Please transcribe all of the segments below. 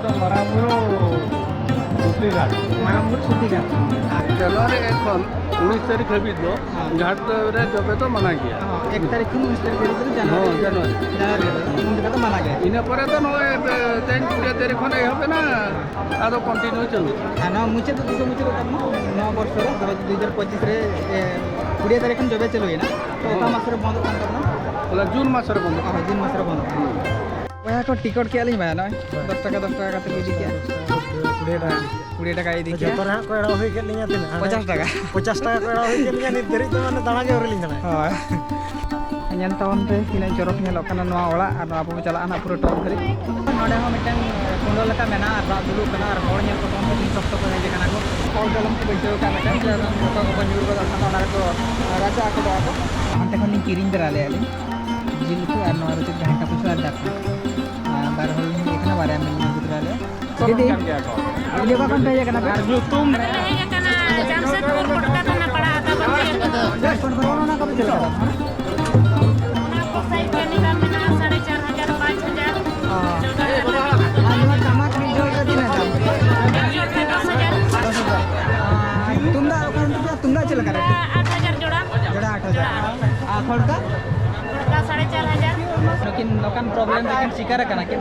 तो मारामुरो सुतिघाट मारामुरो सुतिघाट Januari এখন 19 তারিখ হাবি তো ঘাট রে জবে তো মানা গিয়া 1 তারিখ থেকে 19 তারিখ ভিতরে জানুয়ারি জানুয়ারি তো মানা গিয়া ইনা পরে তো নয় 10 তারিখ খনে হবে না আরো কন্টিনিউ চলবে না মুছে তো দিশো মুছে তো 9 বর্ষ রে 2025 রে 20 তারিখ জবে চলো না তো ওটা মাসরে বন্ধ করব না বলা জুন মাসরে বন্ধ জুন মাসরে বন্ধ ওয়া তো টিকট কে আলি ভাই না 10 টাকা কাতে কি দিকে 20 টাকা এই দিকে ᱡᱚᱛᱚ ᱨᱮᱦᱟᱸᱜ ᱠᱚ ᱮᱲᱟᱣ ᱦᱩᱭ ᱠᱮᱫ ᱞᱤᱧᱟ ᱛᱤᱱᱟᱹᱜ 50 টাকা 50 ᱴᱟᱠᱟ ᱠᱚ ᱮᱲᱟᱣ ᱦᱩᱭ ᱠᱮᱫ ᱞᱤᱧᱟ ᱱᱤᱛ ᱫᱷᱟᱹᱨᱤᱡ ᱫᱚ ᱢᱟᱱᱮ ᱫᱟᱬᱟ ᱜᱮ ᱟᱹᱣᱨᱤ ᱞᱤᱧ ᱫᱟᱬᱟᱭᱟ ᱧᱮᱞ ᱛᱟᱵᱚᱱ ᱯᱮ ᱛᱤᱱᱟᱹᱜ ᱪᱚᱨᱚᱠ ᱧᱮᱞᱚᱜ ᱠᱟᱱᱟ ᱱᱚᱣᱟ ᱚᱲᱟᱜ ᱟᱨ ᱟᱵᱚ ᱵᱚ ᱪᱟᱞᱟᱜᱼᱟ ᱱᱟᱜ ᱯᱩᱨᱟᱹ ᱴᱚᱯ ᱫᱷᱟᱹᱨᱤᱡ ᱱᱚᱰᱮ ᱦᱚᱸ ᱢᱤᱫᱴᱟᱝ ᱠᱩᱸᱰᱚ ᱞᱮᱠᱟ ᱢᱮᱱᱟᱜᱼᱟ ᱟᱨ ᱫᱟᱜ ᱫᱩᱞᱩᱜ ᱠᱟᱱᱟ ᱟᱨ ᱦᱚᱲ ᱧᱮᱞ ᱠᱚ ᱛᱟᱵᱚᱱ ᱯᱮ ᱥᱚᱠᱛᱚ ᱠᱚ ᱦᱮᱡ ᱟᱠᱟᱱᱟ ᱠᱚ ᱦᱚᱲ ᱡᱚᱞᱚᱢ ᱠᱚ ᱵᱟᱹᱭᱥᱟᱹᱣ ᱟᱠᱟᱫ ᱢᱤᱫᱴᱟᱝ ᱡᱚᱛᱚ ᱠᱚ ᱧᱩᱨ ᱜᱚᱫᱚᱜ ᱠᱟᱱᱟ ᱚᱱᱟ ᱨᱮᱠᱚ ᱨᱟᱪᱟ ᱟᱠᱚᱫᱚᱜᱼᱟ ᱠᱚ ᱦᱟᱱᱛᱮ ᱠᱷᱚᱱ ᱞᱤᱧ ᱠᱤᱨᱤᱧ ᱛᱚᱨᱟ ᱞᱮᱜᱼᱟ ᱞᱤᱧ ᱡᱤᱞ ᱩᱛᱩ ᱟᱨ ᱱᱚᱣᱟ ᱨᱮ ᱜᱷᱟᱱᱴᱟ ᱯᱩᱭᱥᱟᱹ ᱟᱨ ᱫᱟᱠᱟ ᱵᱟᱨ ᱦᱚᱲ ᱞᱤᱧ ᱦᱮᱡ ᱟᱠᱟᱱᱟ ᱵᱟᱨᱭᱟ ᱞᱤᱧ ᱟᱹᱜᱩ ᱛᱚᱨᱟ ᱞᱮᱜᱼᱟ ᱫᱤᱫᱤ ᱤᱭᱟᱹ ᱚᱠᱟ ᱠᱷᱚᱱ ᱯᱮ ᱦᱮᱡ ᱟᱠᱟᱱᱟ ᱯᱮ ᱧᱩᱛᱩᱢ ᱦᱮᱡ ᱟᱠᱟᱱᱟ ᱡᱟᱢᱥᱮᱫᱽᱯᱩᱨ ᱠᱳᱴᱠᱟ ᱛᱷᱟᱱᱟ ᱯᱟᱲᱟᱜᱼᱟ ᱛᱟᱵᱚᱱ ᱚᱱᱟ ᱠᱚ ᱪᱮᱫ ᱞᱮᱠᱟ ᱚᱱᱟ ᱠᱚ ᱥᱟᱭᱤᱡ ᱡᱟᱱᱤᱠᱟ ᱢᱮᱱᱟᱜᱼᱟ 4,500 5,000 ᱟᱨ ᱱᱚᱣᱟ ᱴᱟᱢᱟᱠ ᱢᱤᱫ ᱡᱚᱲ ᱨᱮ ᱛᱤᱱᱟᱹᱜ ᱫᱟᱢ 10,000 तुमदा ओखान तो तुमदा चल कर 8,000 जोड़ा जोड़ा 8000 आ खड़का 4,500 लेकिन नोकान प्रॉब्लम लेकिन शिकार करना कि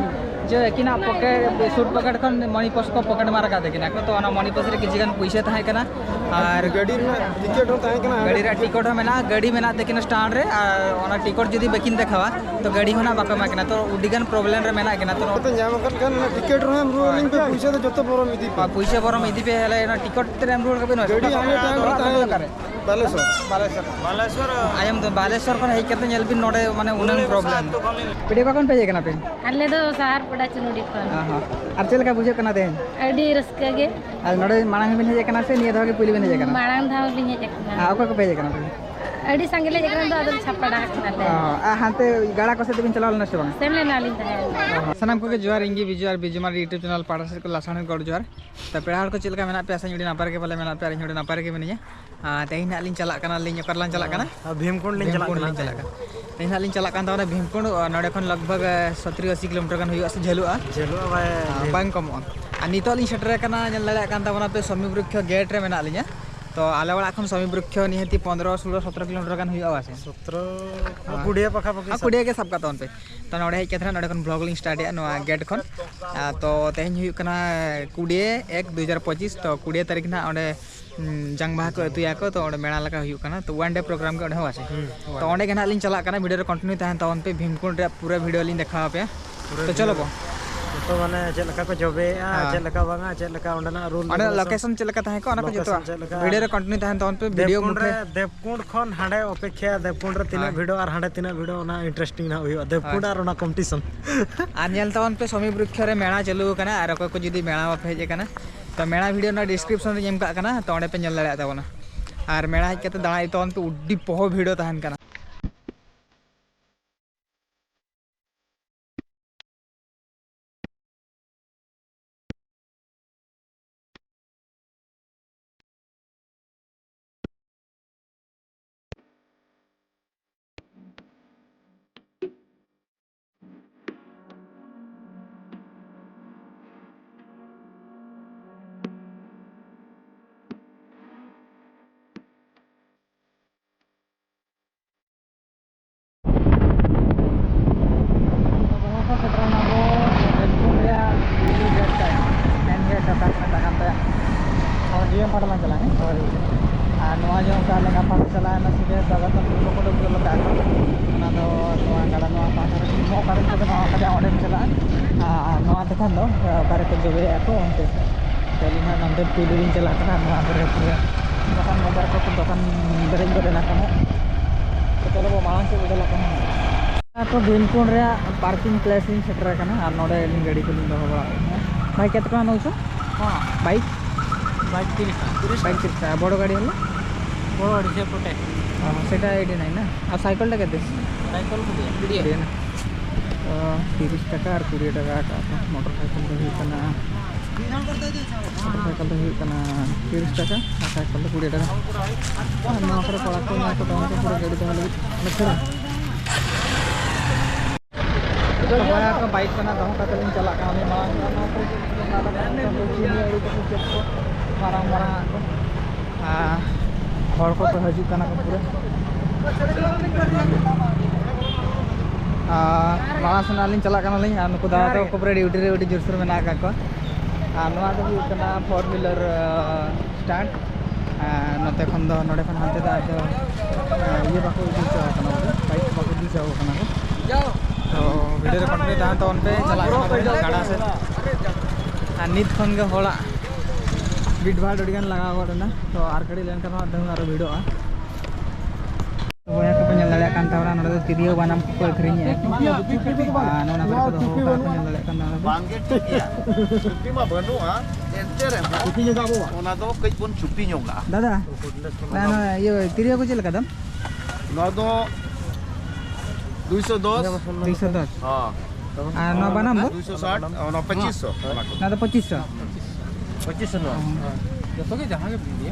जो किना पॉकेट सूट पॉकेट खन मनी पर्स को पॉकेट मार का देखिना तो ना मनी पर्स रे किसी गन पैसा थाहे कना और गाड़ी में टिकट होता है कि गाड़ी रे टिकट मेना गाड़ी मेना देखिना स्टैंड रे और ओना टिकट जदी बकिन देखावा तो गाड़ी होना बाका माकना तो उडिगन प्रॉब्लम रे मेना कना तो ᱧᱟᱢ ᱟᱠᱟᱫ ᱠᱷᱟᱱ टिकट ᱨᱮ ᱮᱢ ᱨᱩᱣᱟᱹᱲ ᱞᱤᱧ ᱯᱮ ᱯᱩᱭᱥᱟᱹ ᱫᱚ ᱡᱚᱛᱚ ᱵᱚᱨᱚᱢ ᱤᱫᱤ ᱯᱮ पैसा बरम इदी पे हेले ना टिकट रे एमरोड कबे न गाड़ी आने टाइम रे ताहे बालेश्वर आयम तो बालेश्वर कोन हेइ कते नेल बिन नोडे माने उनन प्रॉब्लम पीडे कोन पे जेकना पे अल्ले दो सहार पड़ा चनुडी खन हां आर चल का बुझे कना देन अडी रस्का गे आर नोडे मांग बिन हेइ कना से निया धागे पुली बिन हेइ कना मांग धाव लिᱧ हेज akana आ ओका को पे जेकना पे अडी संगले जेकना दो अदल छपड़ा हकनाले आ हाते गाड़ा को से बिन चलावल न से बांग सेमले नालिन ताहे सनम को के जोहार इंगी बिजुआर बिजुमार यूट्यूब चैनल पाड़ा से को लासाण गड जोहार त पेड़ाड़ को चिलका मेना पे आसा जुडी नापार के बले मेना पे जुडी नापार के बनिया तेहिन नालिन चला कना लिन करलान चला कना भीमकुंड लिंग चला तेहिन नालिन चला कन तावना भीमकुंड नोडे खन लगभग 70-80 किलोमीटर गन हुआ से झेलुआ भाई बांग कम आ नितो लिन सेटर कना जन लड़ा कन तावना पे स्वामी वृक्ष गेट रे मेना लिया तो आले वाला खन स्वामी वृक्ष निहती 15-16-17 किलोमीटर गन हुआ से 17 कुडिया पखा पखी कुडिया के सब का तोन पे तो नोडे हेज केथरा नोडे खन ब्लॉग लिंग स्टार्ट या नो गेट खन तो तेहिन हुई कना कुडिया 1-2025 तो कुडिया तारीख ना ओडे जंग बाहा को अतुया को तो ओडे मेला लगा हुई कना तो वन डे प्रोग्राम के ओडे हो आसे तो ओडे के ना लिंग चला कना वीडियो रे कंटिन्यू ताहन तोन पे भीमकुंड रे पूरा वीडियो लिंग देखा पे तो चलो बो तो माने चेल लका को जबे चेल लका बांगा चेल लका ओंडना रूल ओडे लोकेशन चेल लका ताहे को ओना को जतो वीडियो रे कंटिन्यू ताहन तोन पे वीडियो मुठे देवकुंड खन हांडे अपेक्षा देवकुंड रे तीना वीडियो और हांडे तीना वीडियो ओना इंटरेस्टिंग ना हुई देवकुंड और ओना कंपटीशन आर नेल तोन पे स्वामी वृक्ष रे मेला चालू कना आर को जदी मेला पे हेज कना तो मेला वीडियो ना डिस्क्रिप्शन रे एम का कना तो ओंडे पे नेल लड़ा ताबोना आर मेला हेज कते दाई तोन पे उड्डी पहो वीडियो ताहन कना yang pada lancar ni. Nuah jauh kalau kapal selain nasi dia dapat tempat kodoh belum letak. Nado nuah kalau nuah pasar ini mau kalau kita nuah kerja orang selain. Nuah tekan loh para kerja aku untuk. Jadi nanti pilih celah kan nuah berapa. Bahkan motor ko bahkan bering berdenak kamu. Kita lo malang sih udah lakukan. तो भीमकुंड रे parking place in shutter कना are नोडे लिंग गाड़ी को लिंग होबा भाई केत का नौसो हां बाइक 30 बाइक 30 बड़ गाड़ी हला बड़ गाड़ी से पटे हां सेटा 89 ना आ साइकिल टा केते साइकिल कुडिया ना 30 টাকা আর 20 টাকা का मोटरसाइकिल तो हुई कना मोटरसाइकिल तो हुई कना 30 টাকা आ साइकिल तो 20 টাকা ना करे पड़ा को ना तो डाउन को पूरा गाड़ी तो लगे तो बाइक करना दो का चला का मांग marang-marang ko. Hor ko pa hajud kana ko pura. Malang senalin chalak kana lin nuku da to ko pura duty re jursur mena ka ko. Noa do hu kana 4-wheeler stand. Note khon do node khon hante da do ye bako di chao kana ko bike bako di chao kana ko. तो video रे continue तान तो उन पे चला गाड़ा से नित खन के होला बीट भाड़ अडिगन लगा हुआ ना तो आर कड़ी लेन का दंग आरो वीडियो आ तो या के पेन लड़या कान तावरा नडे तो तिरियो बनाम को अखरिन है नोना पर को हो का पेन लड़या कान ना बांगे टिकिया छुट्टी मा बनुआ एंते रे छुट्टी जोगा बो ओना दो कई बन छुट्टी जोगा दादा ना ना ये तिरियो को चल कदम नो दो 210 हां नो बनाम 260 और 2500 ना तो 2500 2500 जतो के जहां के बिलिए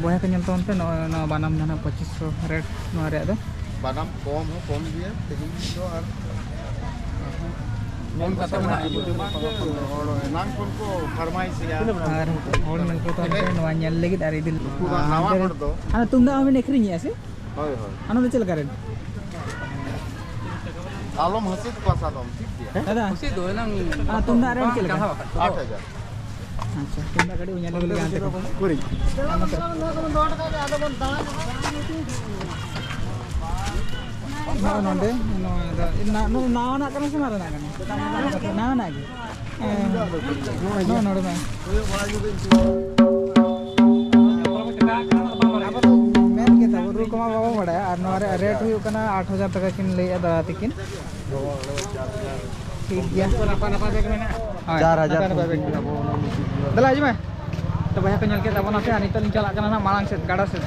बोया के ñel ton pe no banam na 2500 रेट नो रे दो बादाम कम दिए तेरी तो और मन खाता में नाम को फरमाइश या और होल ñel ko ton pe no ñel legit ari dil नावा कर दो ana tunda ame nekri ni ase होय होय ana do chel karen आलम हंसी तो पासा दम ठीक है दादा उसी दो ना ana tunda ren chel karen 8000 अच्छा tunda gadi ñel legit ante ko पूरी no nonde no na na kana semara na kana na na gi no no do मैं के था रू कमा बाबा बड़ा और नोरे रेट हुई कना 8000 टका किन ले दादा तिकिन ठीक गया नपा बेग में 4000 दला जी मैं तो भैया को ñel के तबना पे अनिता लिन चला कना ना मालांग से गाड़ा से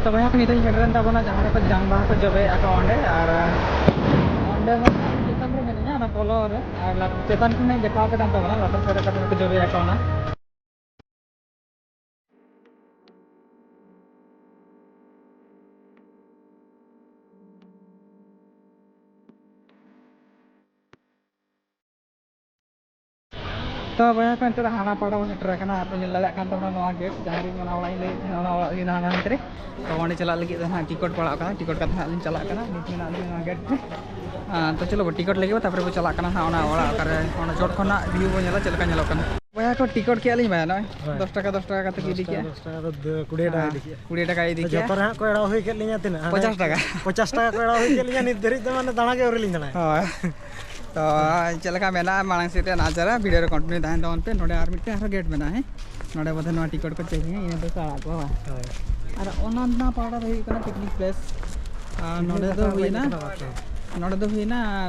तो भैया को नितन चेडरन तबना जहां पे जंग बाह को जबे अकाउंट है और ओंडे में चेतन रे मेने ना पोलो रे और चेतन ने देखा के दान तबना लाटर से को जबे अकाउंट तो भैया को अंतर हाना पड़ा वो सेटर कना आप लड़ा कान तबना नवा गेट जहां रे मना वाला ले नवा इन हाना अंतरे तो ओंडे चला लगी ना टिकट पड़ा का टिकट का था लिन चला कना नीचे ना नवा गेट तो चलो टिकट लगे तापर को चला कना ओना ओड़ा करे ओना चोट खना व्यू को नेला चलका नेलो कना भैया को टिकट के लिन ना 10 टका तक इदी के 10 टका तो 20 टका इदी के 20 टका इदी के जपर हा को एड़ा होई के लिया तिना 50 टका 50 टका को एड़ा होई के लिया नित धरी तो माने दाना के और लिन जाना हां तो चलका मेना मांग से नाजरा वीडियो रे कंटिन्यू दान दान पे नोडे आर मिटे गेट मेना है नोडे बदे नवा टिकट को चाहिए इन तो सारा को और ओनना पाड़ा रही कना पिकनिक प्लेस नोडे दो हुईना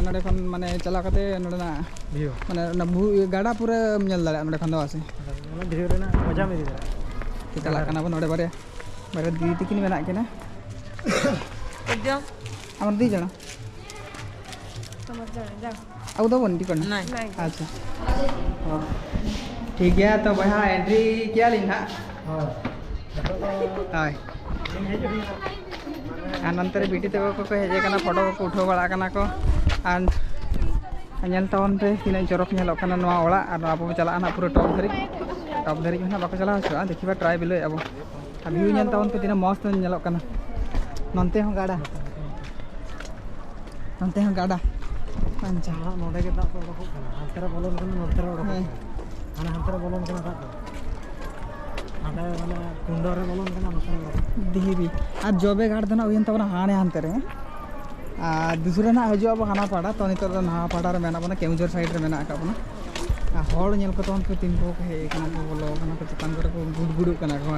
नोडे खन माने चला कते नोडे ना व्यू माने ना गाड़ा पूरा नेल दाले नोडे खन दो आसे व्यू रे ना मजा में दिदा चला कना नोडे बारे दी तिकिन मेना केना एकदम हमर दी जना समझ जा अब दो बन टिकट नहीं अच्छा ठीक है तो भैया एंट्री क्या लिंगा हाय नंतर बीटी तक को हेजे कना फोटो को उठो बड़ा कना को आन ñel tawon पे तीन चरक ñelo कना नवा ओला और अब चला ना पूरा टॉप धरी ना बाको चला हसुआ देखिबा ट्राई बिलो अब व्यू ñel tawon पे तीन मस्त ñelo कना नंते हो गाड़ा पंचा नोडे के दा को अंतर बोलन कना नोडे रे ana hantar bolon kana ka ana mana kundo re bolon kana नोडे दिहिरी आज जबे गाड़ दना उयन तबना हाने अंतरे दूसरे ना हजो अब हाना पाड़ा तो नितर ना पाड़ा रे मेना बना केमजोर साइड रे मेना का बना हॉल ñel को तोन पे तीन को हे kana को बोलो kana को चतान करे को गुडगुडु kana को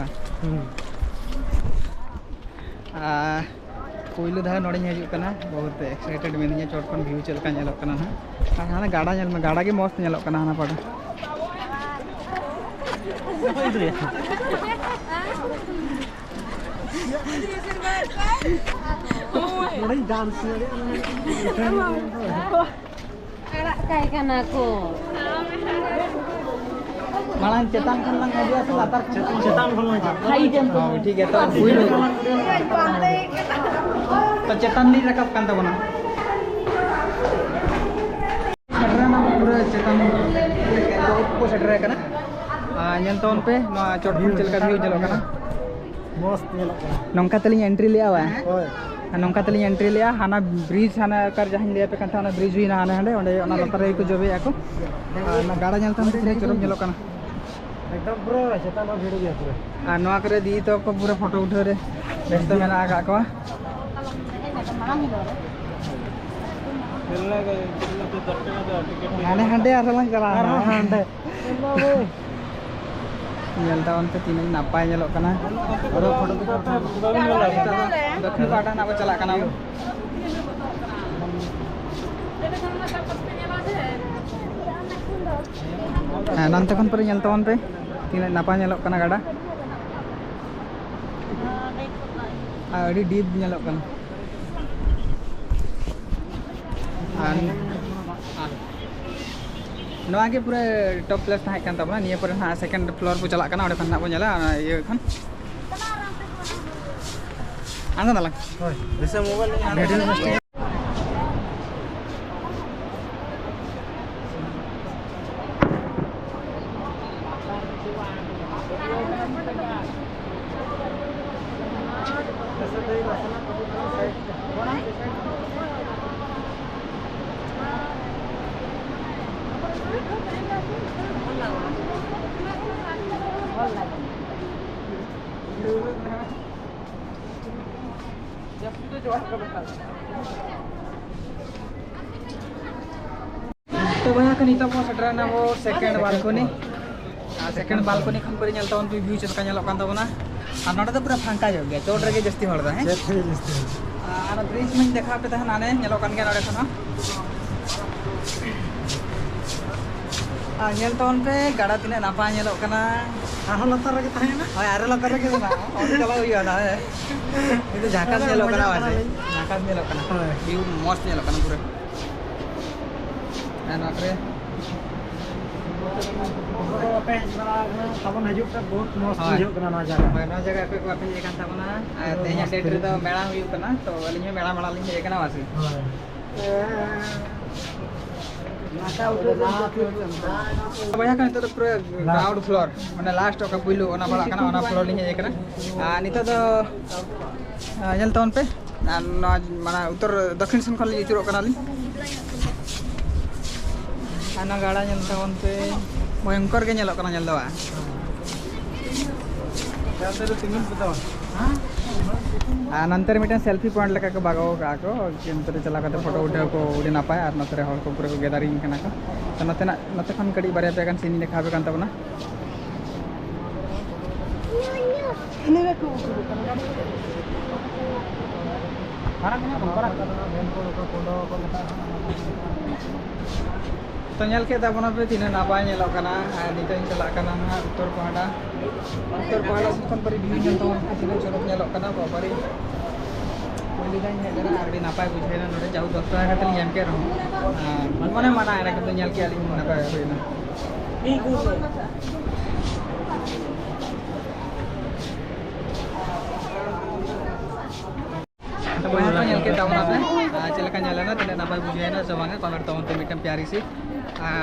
कोइलो धा नोडे हजू कना बहुत एक्साइटेड मिनिया चोट खन व्यू चलका नेलो कना ना हाना गाड़ा नेल में गाड़ा के मस्त नेलो कना हाना पाड़ा नोडे डांस kayak kan aku मालांग चेतान खन लंग हजू से लातार चेतान बोलो हाई जंप ठीक है तो कोइलो तो चेतान नी रकब कान तबना चेतन को सेटर करना ñen ton pe no chot khon chel ka view jelo kana मस्त nyelok kana nongka teli entry liya wa hoy nongka teli entry liya hana bridge hana kar jahin liya pe kan hana bridge hui na hana hande onde ona latar ko jobe ako na gada nyel tan pe chorom jelo kana एकदम पूरा चेतन और भिड़ गया पूरा नवा करे दी तो को पूरा फोटो उठे रे व्यस्त मेना आका को हाने हंडे आसला चला हंडे nyelta on pe tinai napai nyelok kana oro photo dakhin pahata na ko chalak kana nante kon pore nyelta on pe tinai napai nyelok kana gada adi deep nyelok kana नवा के पूरा टॉप प्लेस था kan tabna niya pore na second floor pu chalak kana ode khan na bo nyala ye khan anga dalang hoy bisa mobile video तो भैया kan ito po sa na ho second balcony खन पर nyalta on view चलका nyalok kan tabona ar node to pura phanka jo gaya chot rege jasti hor da he ar bridge mein dekha pe tahan ane nyalok kan ge node khana nyalta on pe gada tine napa nyalok kana ahon latar lagi tahena hoy are latar rege na on chala hoya na itu jakas nyalok kana wase jakas nyalok kana view mast nyalok kana pura dan akhirnya apa tabon hajuk ta बहुत मस्त hajuk kana na jaga पे को अपन ये kan tabona tehnya date re to mela huyuk kana to alinya mela linya je kana wase banyak kan itu pura ground floor mana last ka puilu ona bala kana ona floor linya je kana nito to nyel tahun pe mana uttor dakhin sen khali itiro kana li ana gada nyel tahun pe भयंकर के nyelok kana nyel dawa nanti miten selfie point leka ke bagaw ka ko nante chala kate photo uthau ko udi napai ar nate hor ko pura ko gathering kana ko to nate khan kadi bare pe kan sini dekhabe kan tabona तो nyel ke tabona pe tine napai nyelok kana nito in chalak kana na uttor pahada kon pari view nyel to tine chorok nyelok kana ko pari poli dan nyel kana ardi napai bujhaina node jau 10 taka katel nyam ke raho mane mana era ke nyel ke ali napai hoina तो यहाँ तो nyel ke tabona pe chelaka nyalana tine napai bujhaina sabanga konar tawon te mitam pyari si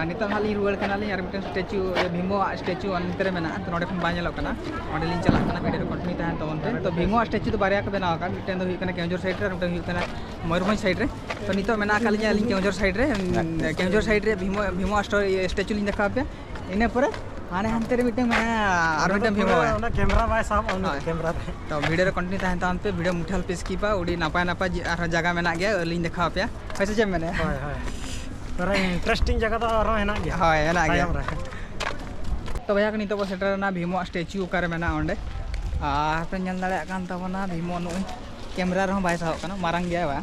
nito hali ruwal kana li ar mitam statue bhimo statue antere mena to node khon ba nyelok kana onde lin chalak kana video continue tahan tawon te to bhimo statue to barya ka benaw ka miten do hui kana Keonjhor side re ar mitam hui kana Mayurbhanj side re to nito mena kalinya lin Keonjhor side re bhimo statue lin dekha pe ine pore ane hantere mitam mena ar mitam bhimo ona camera by sab on camera तो video रे continue ताहन तान पे video मुठल pace कीपा उडी नापाय नापाय are जगह मेना गया लिंग देखा पे कैसे जे मैंने हाय हाय पर इंटरेस्टिंग जगह तो और हेना गया हाय हेना गया तो भैया कनी तो सेटर ना भीमो स्टैच्यू कर मेना ओंडे पे ñal dare kan tabona भीमो नु कैमरा रे बाय साव kana marang gया बा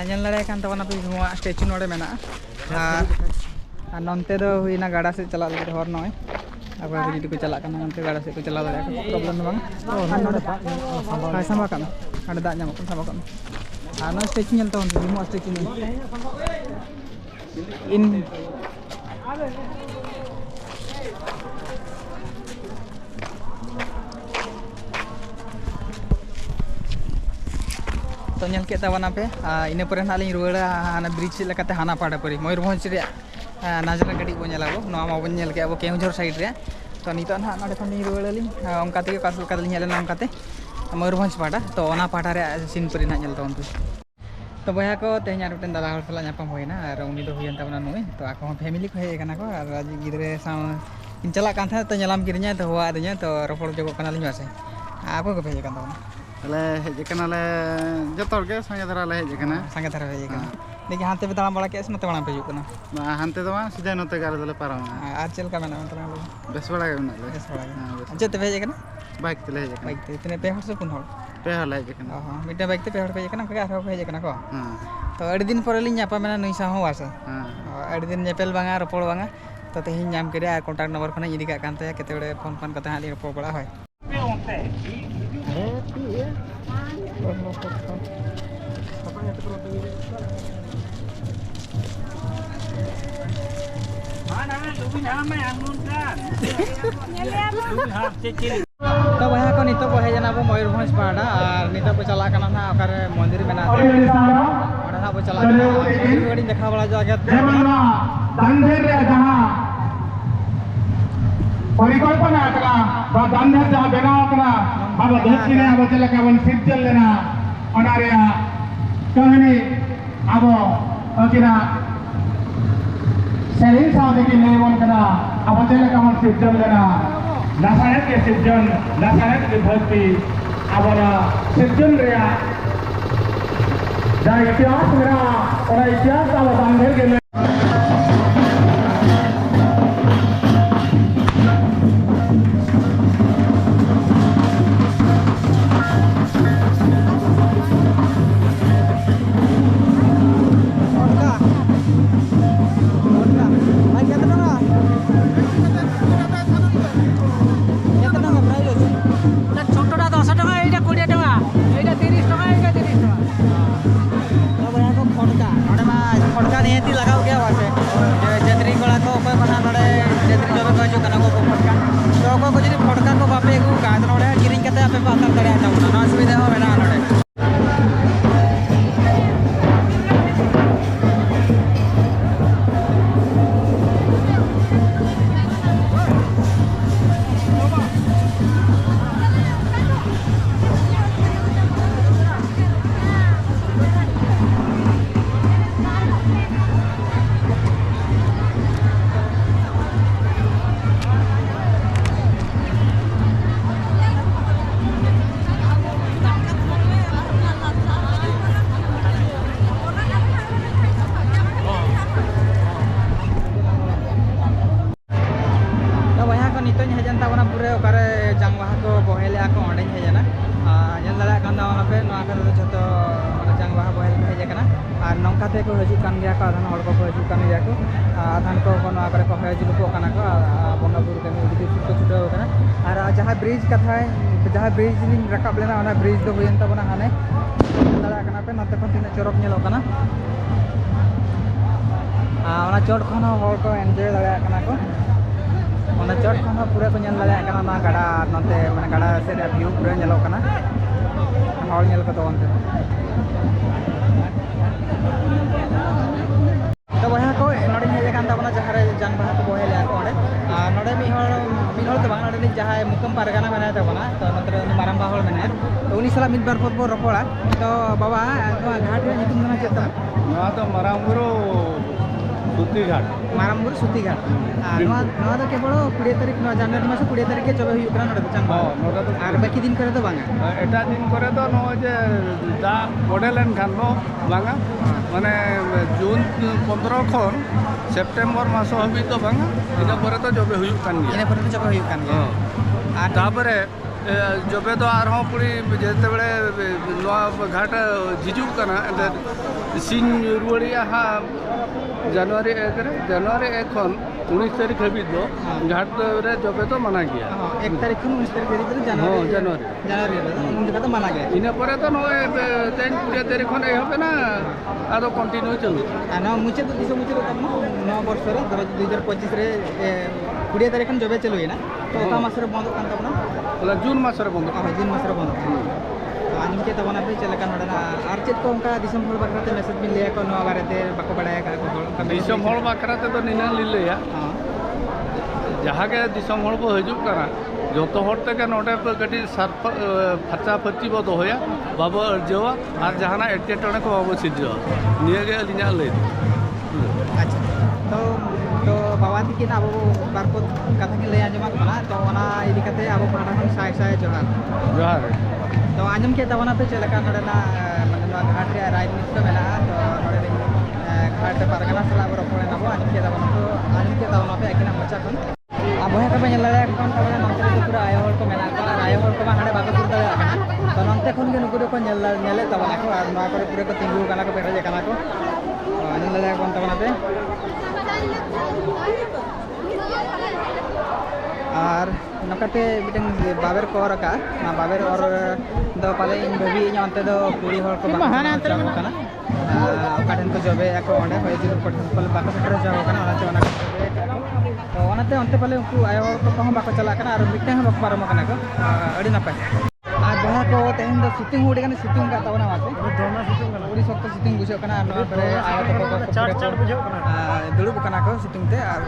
ñal dare kan tabona पे भीमो स्टैच्यू नोडे मेना नंते दो हुईना गाड़ा से चला लगे हर नय अब जुदी को चला kana नंते गाड़ा से को चला लगे problem बang hi sama kana ada dak nyamuk sama kana ana stage nyel tahun Bhimo stage ini in तो नेल के ताबना पे इने परे ना लिंग रुवाड़ा हाना ब्रिज लेकाते हाना पाड़ा परी मयूरभंज रे नाजरा गड़ी बो नेलाबो नोआ मा बन नेल के अब केउझर साइड रे तो नितो ना नडे खन लिंग रुवाड़ा लिंग ओंका ते कासल का लिंग हेलेना ओंका ते मयूरभंज पाड़ा तो ओना पाड़ा रे सीन परी ना नेल तोन तो बया को तेहन आर मिटन दादा हर सला नापाम होइना आर उनी दो हुयन ताबना नुई तो आको फैमिली को हेय कना को आर आज गिदरे सा इन चला कान था तो नेलाम किरिnya तो हुआ दिnya तो रोपड़ जगो कना लिंग आसे आपको को हेय कान ताबना ले हेज कनाले जतोर के संगे धरा ले हेज कना संगे धरा हेय कना देखि हाथे पे ताला बड़ा के नते बड़ा पे जुकना हानते दो सीधा नते गाले दले पाराम आर चल का मेना तरा बेस बड़ा के ना ले बेस बड़ा जे ते हेय कना बाइक ते ले हेज कना बाइक ते इतने पे हर से पुन हर पे हला हेज कना हां मिटे बाइक ते पे हर पे हेय कना का आरो हेय कना को हां तो अड़ी दिन परे लिंग नापा मेना नई सा हो आसे हां अड़ी दिन नेपेल बांगा रोपड़ बांगा तो तेहि नाम करे आ कॉन्टैक्ट नंबर खना इदी का कानते केते बड़े फोन फोन कते हाली रोपड़ बड़ा होय तो वहाँ को नितो को हेजना बो मयूरभंज पाड़ा और नितो को चला कना ना ओकर मंदिर में ना ओडा ना बो चला कना गाड़ी देखा बड़ा जागे दांधेर रे जहां परिकल्पना कना बा दांधेर जहां बनाव कना अब दक्षिणे अब चलका बन सिरजल लेना ओनारिया कहानी अब अकिना सेलिंग साउंड की लेवन कना अब चलका बन सिरजल लेना नासायत के सिरजन नासायत के भक्ति अब सिरजन रे जा इतिहास मेरा और इतिहास अब दांधेर के नौकाते को हजुकान गया को आधान हड़ को हजुकान गया को आधान को कोनो आकर को हजुल को कना को बंगा बुरु के उदी छुटो छुटो होना और जहां ब्रिज कथा है जहां ब्रिज लिंग रकाब लेना ओना ब्रिज दो होयन तबना हाने दड़ा कना पे नते खन तिना चरक नेलो कना ओना चोट खन हड़ को एंजॉय दड़ा कना को ओना चोट खन पूरा को नेल दड़ा कना ना गाड़ा नते माने गाड़ा से व्यू पूरा नेलो कना हड़ नेल को तो तो वहाँ को नोड़े हेजान तबना जहाँ जान बाहा को बोहेले आको ओडे नोड़े मिहड़ तो बांग नोड़े जहाँ मुकम पारगाना मेना तबना तो नोतरे माराम बाहर मेना तो उनी सला मिद बार पद बो रपड़ा तो बाबा नोआ घाट रे नितुम ना चेत नोआ तो मारामबुरु सुती घाट मारामबुरु सुती घाट नोआ तो केवल 20 तारीख नोआ जनवरी मास 20 तारीख के चबे हुयु करा नोड़े तो चांग नोड़ा तो आर बाकी दिन करे तो बांगा एटा दिन करे तो नो जे दा मॉडलन खानो बांगा माने जून 15 खन सेप्टेम्बर मास हबी तो बांगा इना परे तो जबे हुयु कान गया इना परे तो जबे हुयु कान गया आ तापरे जबे तो आर हो पुरी जेते बेले नोआ घाट जिजु कना सिन रुवड़िया हा जनवरी 1 खन 19 तारीख हबी दो घाट रे जबे तो माना गया 1 तारीख खन 19 तारीख रे जनवरी उन जगह तो माना गया इना परे तो नो 20 तारीख खन होबे ना आदो कंटिन्यू चलु ना मुचे तो दिसो मुचे तब 9 वर्ष रे 2025 रे 20 तारीख खन जबे चलु ना तो ता मास रे बंद कान तब ना जून मास रे बंद जून मास रे बंद आनी के तबना पे चले का नोडना आर चेक को उनका दिसम हल बाकराते मैसेज बिन लिया को नोआ बारेते बाको बडाया का को उनका दिसम हल बाकराते तो निना लिलेया हां जहाँ के दिसम हल को हजूक करा जो तो होते के नोटे पे कटी सर फर्चा फर्ची बो दोया बाबा अर्जवा और जहाना एटेटोने को बाबा सिद्धवा निया के अलिना ले अच्छा तो बाबा थी कि अब बारको कथा के ले आजमा कना तो ओना इदी कते अब पाड़ा खन साय साय जोहार तो आजम के तबना पे चले का नोडना माने नोआ घाट रे राजनीति को मेला तो नोडे घाट पारगना सला बरो पड़े नबो आजम के तबना पे एकिना मचा खन अब है कबे लड़ाई कोन तबना नंतर तो पूरा आयो हर को मेला का आयो हर को मा हाडे बाको पुरता का तो नंते खन के नुकुर को नेले तबना को और नोआ करे पूरे को तिंगु काना को पेरे काना को आजम लड़ाई कोन तबना पे और नकाते मिटन बाबर को रका ना बाबर और दो पाले इन बेबी इन अंते दो पूरी हर को महाना अंतर कना काटन को जबे को ओंडे होय दिल को पल बाको सेटर जाओ कना ओना चोना तो ओनाते अंते पाले उनको आयो हर को कहो बाको चला कना और मिटन हम बाको पारम कना को अड़ी नपाय आ जहां को तेहन दो सिटिंग हुडी कना सिटिंग का तवना वाते दोना सिटिंग कना पूरी सख्त सिटिंग बुझो कना नवा परे आयो तो चार बुझो कना दुड़ुब कना को सिटिंग ते और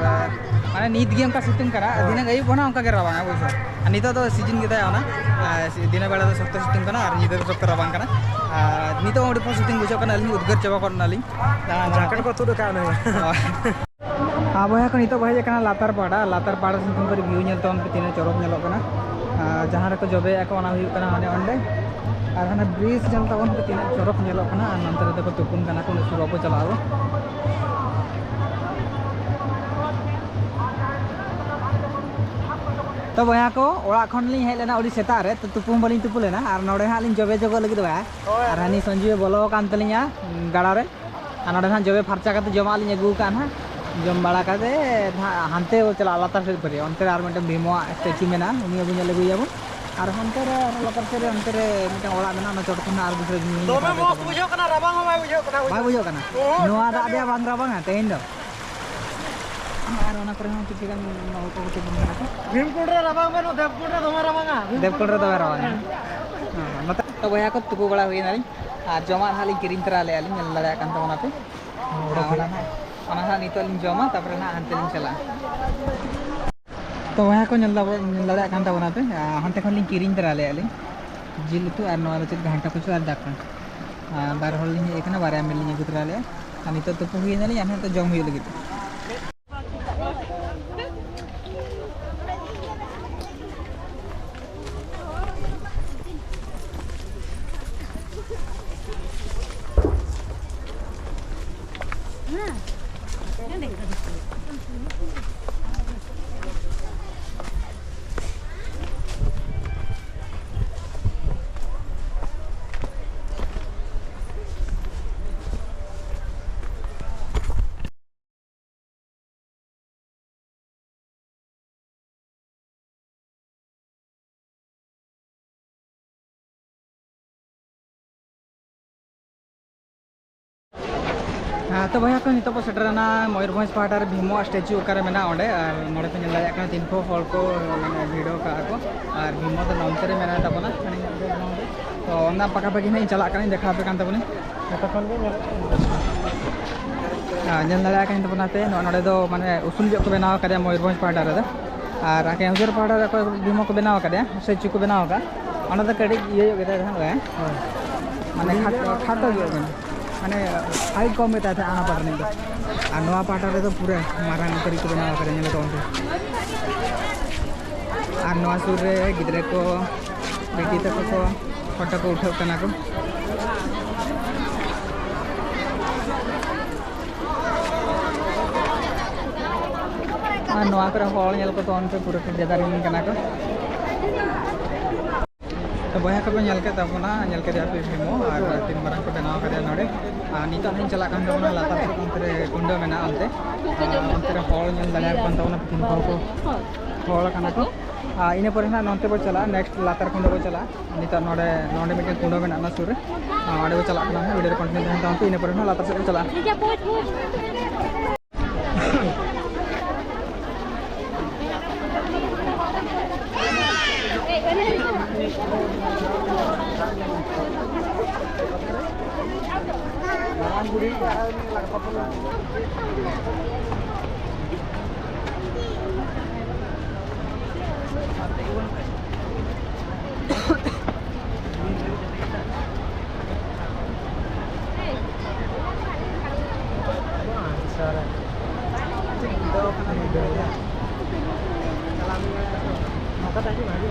माने नीत गे उनका सिटिंग करा दिन गई बना उनका के रवांगा बुझो नितो तो सीजन गे दाय ओना दिन बेला तो सख्त सिटिंग कना और नितो सख्त रवांग कना नितो ओडी पर सिटिंग बुझो कना लिंग उद्गर चबा करना लिंग जैकेट को तुड़ का नहीं अब है को नितो भाई कना लातार पाड़ा सिटिंग पर व्यू नेल तो उन पे तीन चरक नेलो कना जहां रे को जबे को ओना हुई कना माने ओंडे और हना ब्रिज जन तवन पे तीन चरक नेलो कना नंतर ते को तुकुन कना को सुरो को चलाओ तो बया को ओड़ा खन लिंग हेज लेना ओडी सेता रे तो तुपुम बलिंग तुपु लेना और नोडे हा लिंग जबे जगो लगी बया और हानी संजीव बोलो कान तलिया गाड़ा रे और नोडे हा जबे फरचा काते जमा लिंग अगु कान हा जम बाड़ा काते हानते चला लातार से परे अंतर आर मिटे भीमो स्टैचू मेना उनी अगु नेले गुयाबो और हंते रे लातार से अंतर मिटे ओड़ा मेना ना चोट खना आर दूसरे तो मैं मो बुझो कना रबांग हो बाय बुझो कना नोआ दा दे बांग रबांग तेन दो और ओना करे हम किसीกันनौ को तो बन कना भीमकुंड रे रबांग में देवकुंड रे दमा रबांगा देवकुंड रे दमा रबांगा मत तो बया को तुकु बड़ा हुई नाली आ जमा हाली किरिन तरा ले आली नेल लड़ा कान तमना पे ओना हा नितो लिन जमा तापर ना हंते लिन चला तो बया को नेल लड़ा कान तमना पे हंते खन लिन किरिन तरा ले आली जिल तु आर नोआ लचित घंटा कुछ आर दाकन बार होल लिन एकना बारे मिल लिन गुतरा ले आ नितो तो हुई नाली यान तो जम हुई लगी तो भैया को नितो पर सेटरना मयूरभंज पहाड़ भीमो स्टैचू ओकारे मेना ओंडे और नोडे पे नेल दाया तीन को हल को माने वीडियो का को और भीमो तो नौते रे मेना तबना तो ओना पका पकी नहीं चला कानी देखा पे कान तबनी तखन के नेल दाया कानी तबना पे नोडे दो माने उसूल जो को बनाव करे मयूरभंज पहाड़ रे और आके हजुर पहाड़ रे को भीमो को बनाव करे स्टैचू को बनाव का ओना तो कड़ी ये जो गेदा है माने खाटो जो माने आई कम में आना पड़ नहीं और नवा पाटा तो पूरा मारांग करी को बनाव करे नेले तो और नवा सुर रे गिदरे को बेटी तक को फोटो को उठाव कना को और नवा करे हॉल नेल को तो उन पे पूरा देदार इन कना को तो बया को नेल के तबना नेल के जापे भीमो और तीन मारांग को बनाव करे नोडे नितो हन चला कान तबना लातार से अंतरे कुंडो मेना अंतरे हॉल नेल दाया कान तबना तीन को हॉल कना को इन पर ना नोते पर चला नेक्स्ट लातार कुंडो को चला नितो नोडे नोडे मिटे कुंडो मेना ना सुर ओडे को चला कना वीडियो कंटिन्यू रहता हूं इन पर ना लातार से चला marang budi lagpat pula. Maka tadi maju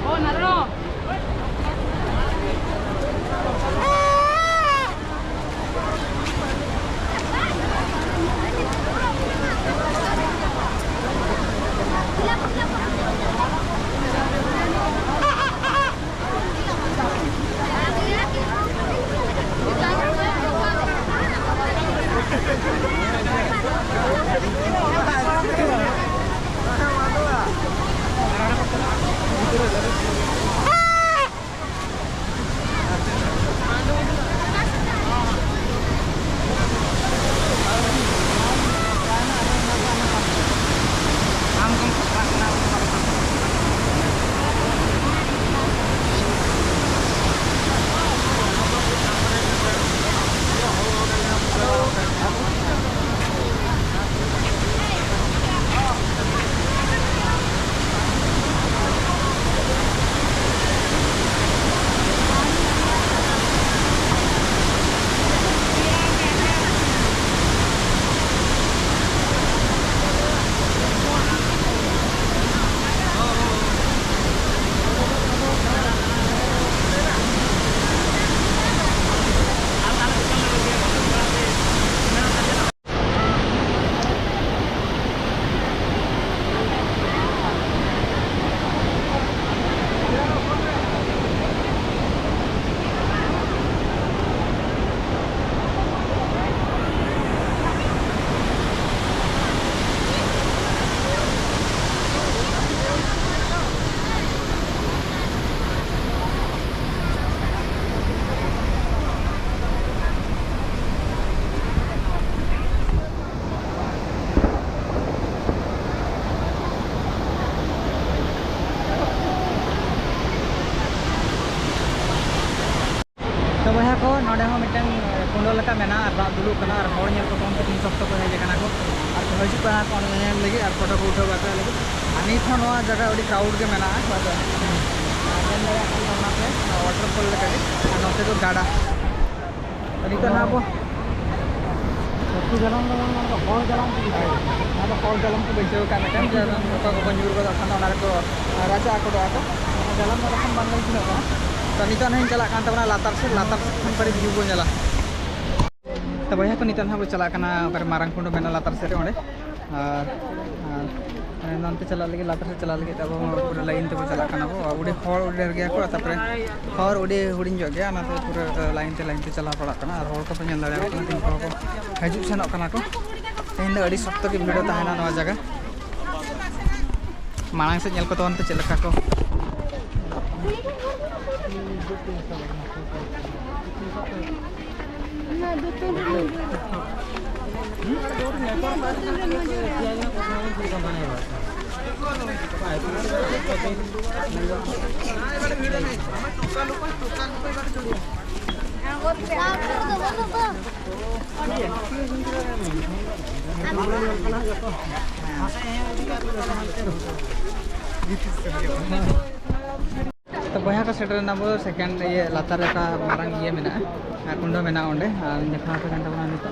Oh, naruh. तो वह को नोडे हो मिटन कुंडो लका मेना और दाग दुलुक कना और होड़ नेल को कम तीन सप्ताह को हेज कना को और हजू कना को नेल लगी और फोटो को उठा बाका लगी अनि थो नोआ जगह ओडी क्राउड के मेना बात आजन लगा कन होना पे वाटरफॉल लगा और नोते तो गाड़ा अनि तो ना बो jalan ko hol jalan ko ना तो फॉल जलम को बेचो का मेटन जन को पंजूर को खाना ना को राजा को आको jalan में रखन बंद नहीं ना तो नितो नहीं चला कान तबना लातार से खन पर व्यू को नेला तो भैया को नितो हम चला कना पर मारंग कुंड मेना लातार से ओंडे और नंते चला लगे लातार से चला लगे तब पूरा लाइन ते चला कना को उडी हॉर उडी गया को तापर हॉर उडी हुडिन जो गया ना तो पूरा लाइन ते चला पड़ा कना और हॉर को पे नेल दाड़ा कना तीन को हजू सेनो कना को तेन अड़ी सख्त के वीडियो ताहेना नवा जगह मांग से नेल को तो अंत चलका को तो बया का सेटर ना बो सेकंड ये लातार का मारंग ये मेना कुंडो मेना ओंडे देखा पे घंटा बना नितो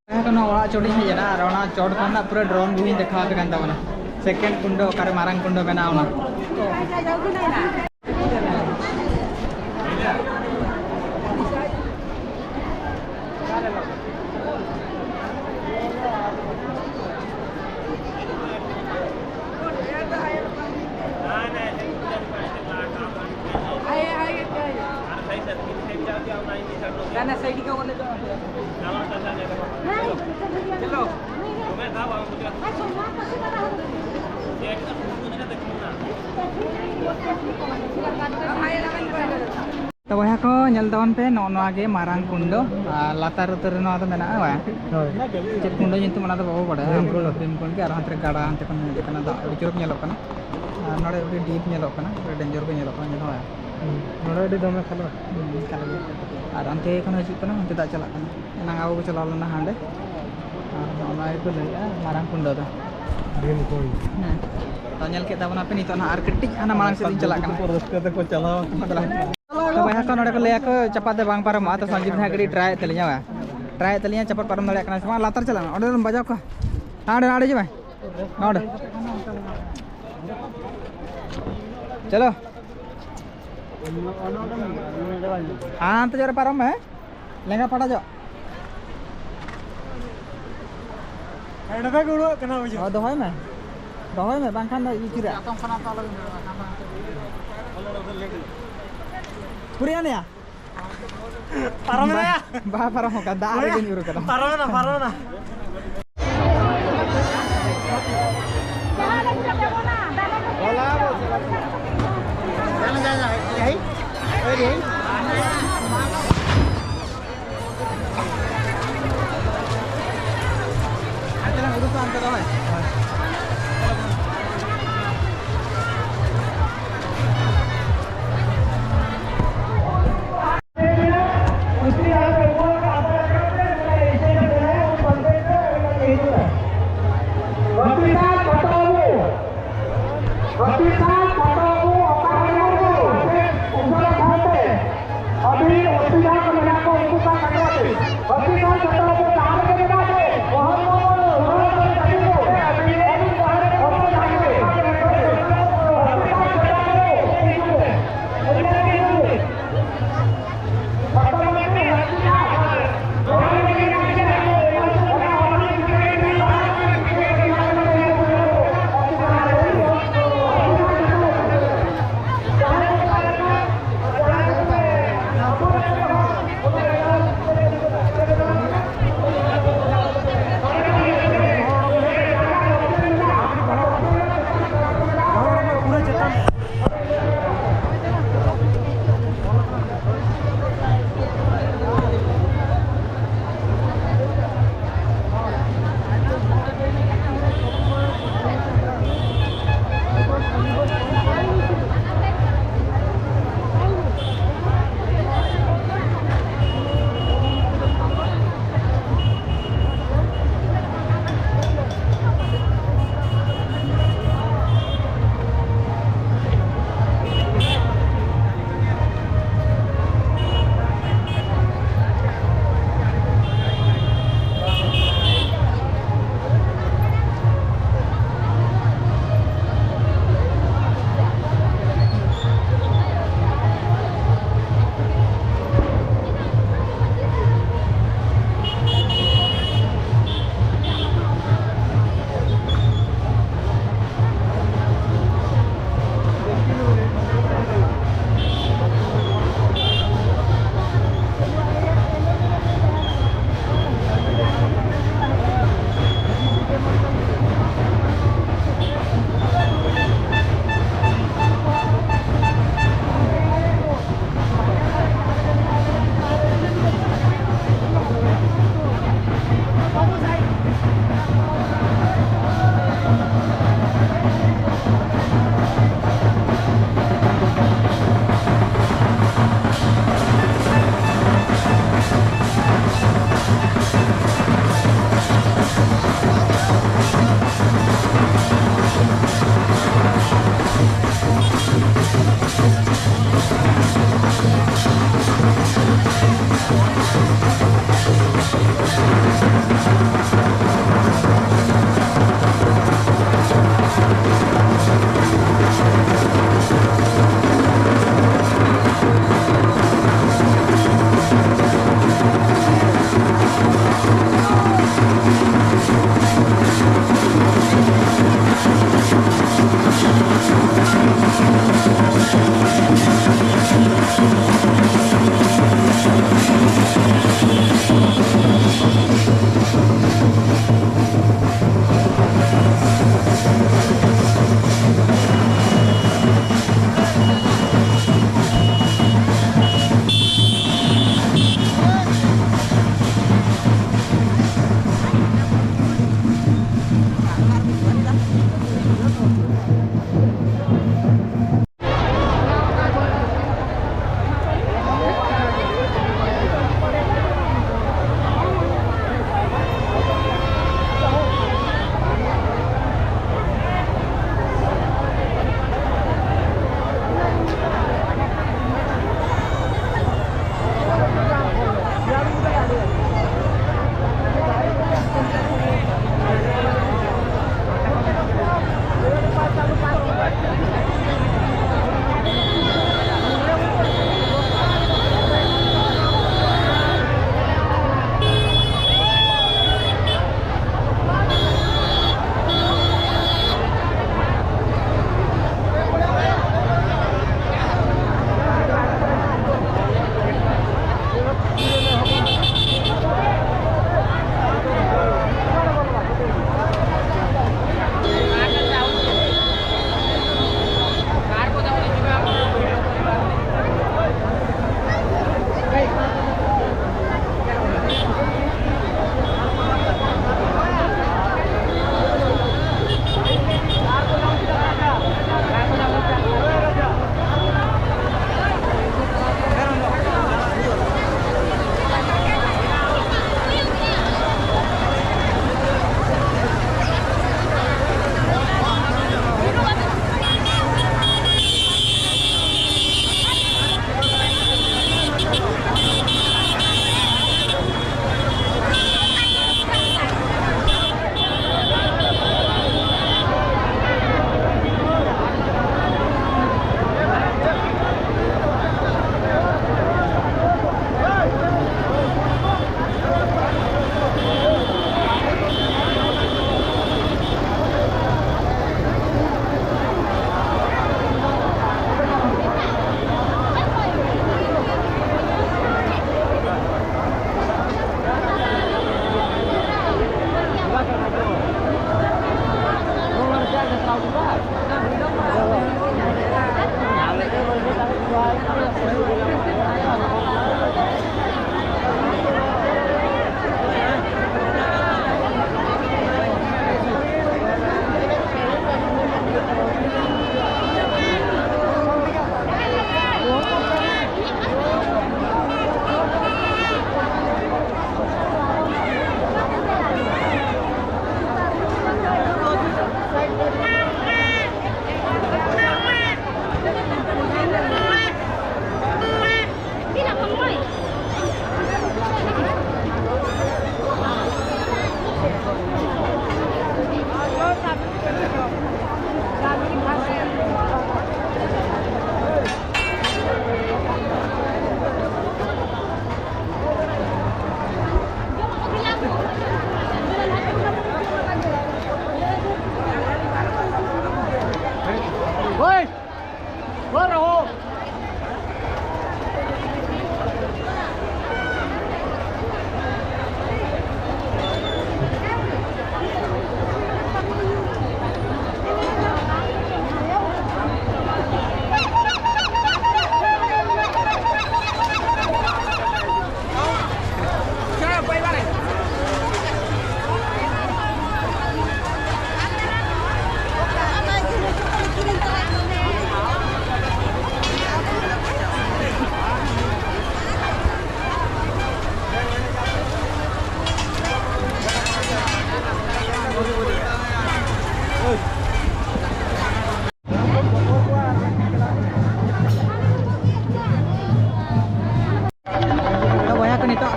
बया का ओड़ा चोडी हे जना और ओना चोड कोना पूरा ड्रोन भी देखा पे घंटा बना सेकंड कुंडो करे मारंग कुंडो मेना ओना गाना साइड का बोले तो चलो तो वह को nyel tahun pe no age marang kundo latar utar no ada mena wa cek kundo nyentuh mana bawa pada bimkon ke arah antar gada antar kan je kana da dicuruk nyelok kana nore udah deep nyelok kana danger ko nyelok kana nyelok ya nora di dome khalo kalau ar ante kan hajud kana ante tak calak kana nang aku chalal na hande ona itu marang kundo tu dim kon nyel kita pun apa nih tuh ar ketik ana marang sedin calak kana kata ko chalaw तो भाई हक नोडे को ले को चपाते बांग पारम तो संजीव ने गड़ी ट्राई तलिया वा ट्राई तलिया चपत पारम दड़े कना समा लातर चला ओडे बजाव को नाडे नाडे जे भाई नाडे चलो हां तो जरा पारम है लेंगा पड़ा जो एडा का गुड़ो कना बजे हां दोहय में बांग Khan इचिरा Purian ya? Parana ya? Bah parah hoka da ada gini uru kada. Parana.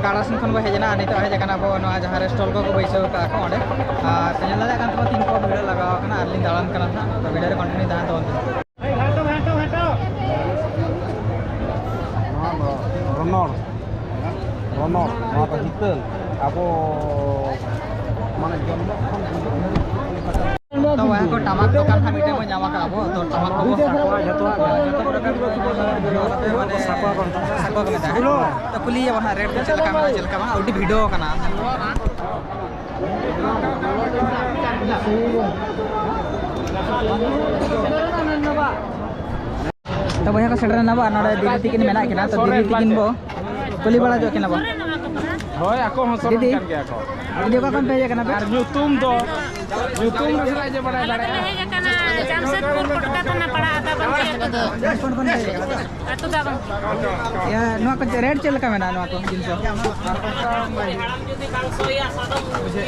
गाड़ा सेन खन हेजना नित हेजना बो जहाँ स्टॉल को बैसाव का ऑडे तेल दादा तीन को भिड़ लगा अरली दाड़ान तो भिडियो कंटिन्यू तहन तब हितल अब माने जन्म तो वह को टमाक दुकान था मिटे में जामा का अब तो टमाक को साको तो कुली वहां रेट में चलका में उडी वीडियो कना तो वह को सेटर ना बा नडे दीदी तिकिन मेना किना तो दीदी तिकिन बो कुली बड़ा जो किना बा होय ako hosol kan ge ako दीदी का कम पे kana पे nyutum do nyutum na sila je bada dare रहेगा kana jamshedpur kotka thana pada आता बंदे कौन कौन पे अतु दा बंग या नो को रेट चलका मेना नो को 300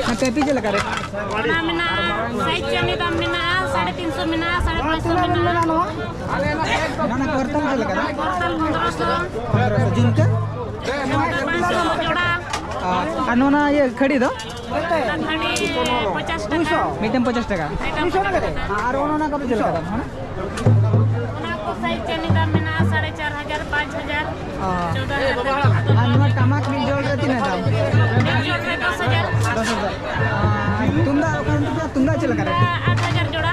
ना पेपी चलका रे ना मिना साइज चने दाम मिना 350 मिना 550 मिना ना ना करतल चलका रे टोटल 1500 जिनका जोड़ा अनोना ये खड़ी दो खड़ी 50 टका मीडियम 50 टका और ओनोना कब चलका दाम है ओना को साइज चने दाम मिना 4500 5000 14000 अनोना टमाक भी जोड़ देती ना दाम जोड़ में 10000 तुंदा चलका रे 8000 जोड़ा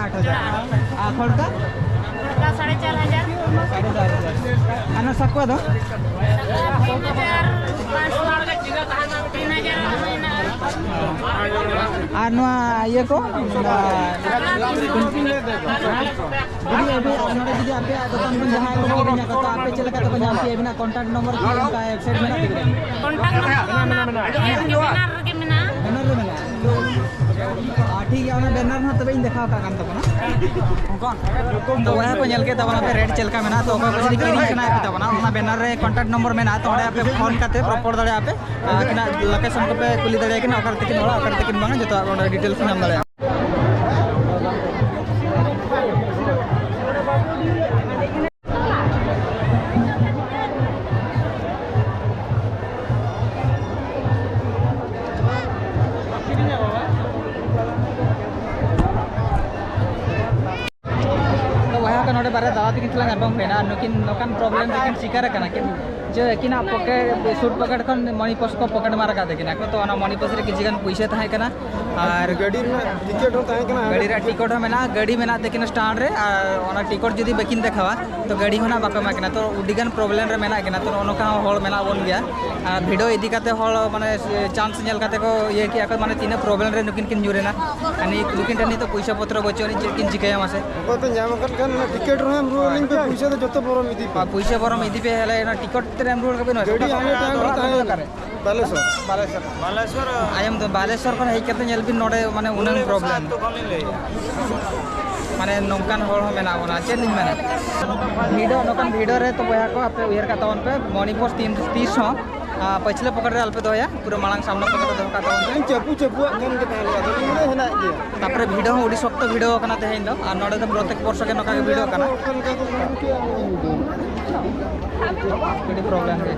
8000 आखड़ का 4500 अना सकवा दो 3000 नवा ये को दीदी आपे दुकान को जहां को किरिना को आपे चलका तो नाम पे बिना कांटेक्ट नंबर की का वेबसाइट में दिख ठीक है बैनर ना तब इन देखा का तब तो वह को नल के तब पे रेट चलका में तो जदी किरी कना तब ना बैनर रे कांटेक्ट नंबर में ना तो पे फोन करते प्रॉपर दड़े आपे किना लोकेशन को पे कुली दड़े कि ओकर तकिन होला ओकर तकिन बांग जो डिटेल्स नाम दड़े बारे दादा तक चला गरबम फेना नुकिन नोकान प्रॉब्लम तकिन शिकार कना कि जो किना पॉकेट सूट पॉकेट खन मनी पर्स को पॉकेट मार का देखिना तो ना मनी पर्स रे किछि गन पैसा थाय कना और गाड़ी में टिकट होता है कि गाड़ी रे टिकट मेना गाड़ी मेना देखिन स्टैंड रे और ओना टिकट जदी बेकिन देखावा तो गाड़ी होना बाका माकना तो उडिगन प्रॉब्लम रे मेना किना तो ओनका होल मेना बोन गया वीडियो इदी काते होल माने चांस नेल काते को ये कि आको माने तीन प्रॉब्लम रे नुकिन किन जुरेना अनि नुकिन टनी तो पैसा पत्र बचोनी किन जिकाया मासे को तो जाम कर टिकट रे हम ᱤᱧ ᱯᱮ ᱯᱩᱭᱥᱟᱹ ᱫᱚ ᱡᱚᱛᱚ ᱵᱚᱨᱚᱢ ᱤᱫᱤ ᱯᱮ ᱯᱩᱭᱥᱟᱹ ᱵᱚᱨᱚᱢ ᱤᱫᱤ ᱯᱮ ᱦᱮᱞᱮ ᱚᱱᱟ ᱴᱤᱠᱚᱴ ᱛᱮ ᱮᱢ ᱨᱩᱣᱟᱹᱲ ᱠᱟᱵᱮᱱ ᱜᱟᱹᱰᱤ ᱟᱞᱮ ᱴᱟइम ᱨᱮ ᱛᱟᱦᱮᱸ ᱵᱟᱞᱮᱥᱚᱨ बालेश्वर आयम तो बालेश्वर खन हेज कते नेल बिन नोडे माने उनंग प्रॉब्लम तो कौन ले माने नौकान होड़ हो मेना बना चेन लिन माने वीडियो नौकान वीडियो रे तो बया को आपे उयर का तवन पे मणिपुर 30 हो पछले पकड़ रे अल्पे दोया पूरा मांग सामने पकड़ दो का तवन पे ᱪᱟᱯᱩ ᱪᱟᱯᱩ ᱧᱮᱞ ᱠᱟᱛᱮ ᱟᱫᱚ ᱤᱧ ᱦᱮᱱᱟᱜ ᱜᱮᱭᱟ तापरे वीडियो हो उडी सप्त वीडियो कना ते हेन दो आ नोडे तो प्रत्येक वर्ष के नौका के वीडियो कना ᱚᱠᱟ ᱞᱮᱠᱟ ᱠᱚ ᱧᱟᱢ ᱠᱮᱭᱟ वीडियो प्रॉब्लम है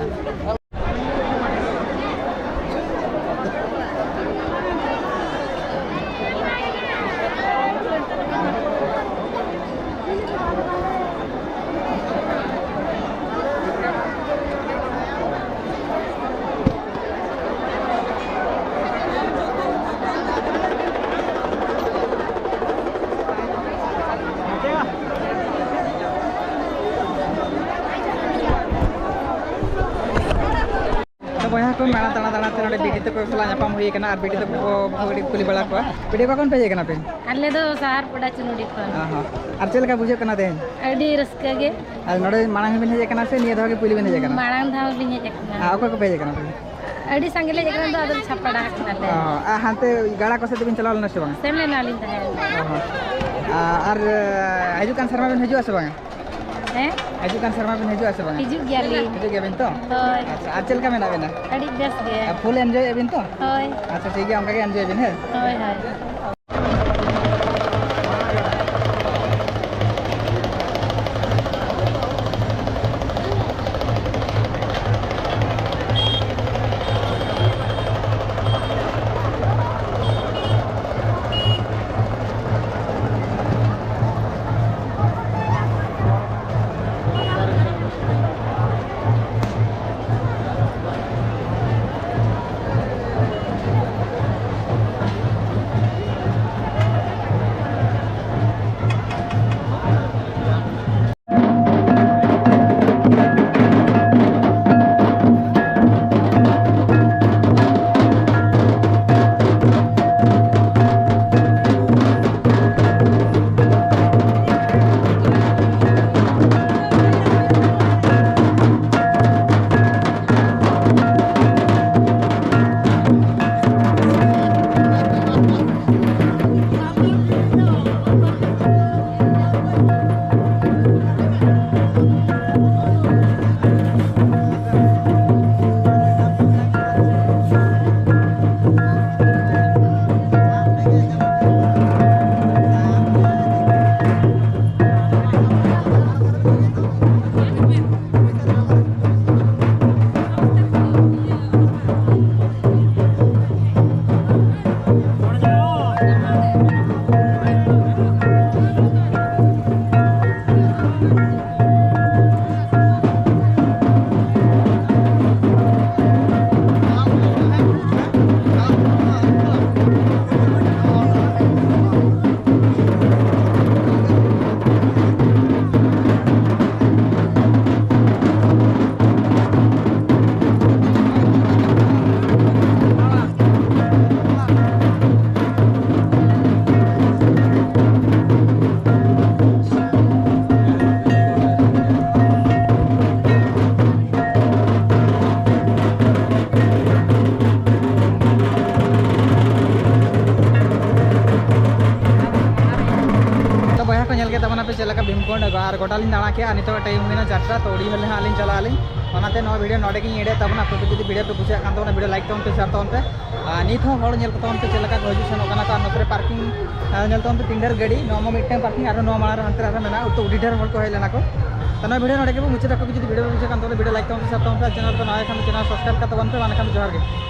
बया को मेना दाना दाना ते नोडे बीडी तक सला ᱧᱟᱯᱟᱢ हुई कना और बीडी तक को भगड़ी कुली बड़ा को बीडी को कोन पे कना पे अल्ले दो शहर पड़ा चुनुड़ी खन हां और चल का बुझे कना दे अडी रस्का गे और नोडे मांग बिन हेज कना से निया धो के पुली बिन हेज कना मांग धाव बिन हेज कना आ को पे कना पे अडी संगले जकन दो अदल छपड़ा कना ले आ हाते गाड़ा को से बिन चलाल न से बांग सेमले नालिन तहे और आजू कान शर्मा बिन हेजु आसे बांग हैं आजू कान शर्मा बिन हेजु आसे बांग हिजु ग्याली हेजु के बिन तो होय अच्छा आज चल का मेना बिना अडी बेस गे फुल एंजॉय बिन तो होय अच्छा ठीक है हमका के एंजॉय बिन है होय होय चलका भीमकुंड और गोटाली दाड़ा के नित टाइम होना 4टा तो उड़ी हले आलिन चला आलिन ओनाते नो वीडियो नोडे की एडे तब आपको जो वीडियो पे कुछ कान तो वीडियो लाइक तवन पे शेयर तवन पे नित हो हड़ नेल तवन पे चलका हजू सेन ओकना का नोकरे पार्किंग नेल तवन पे तिंडर गाड़ी नोमो मिटन पार्किंग और नो मार हंते रा मेना तो उडी ढेर हड़ को हेलेना को तनो वीडियो नोडे के मुचे तक जो वीडियो पे कुछ कान तो वीडियो लाइक तवन पे शेयर तवन पे चैनल को नया खान चैनल सब्सक्राइब का तवन पे माने खान जोहार के।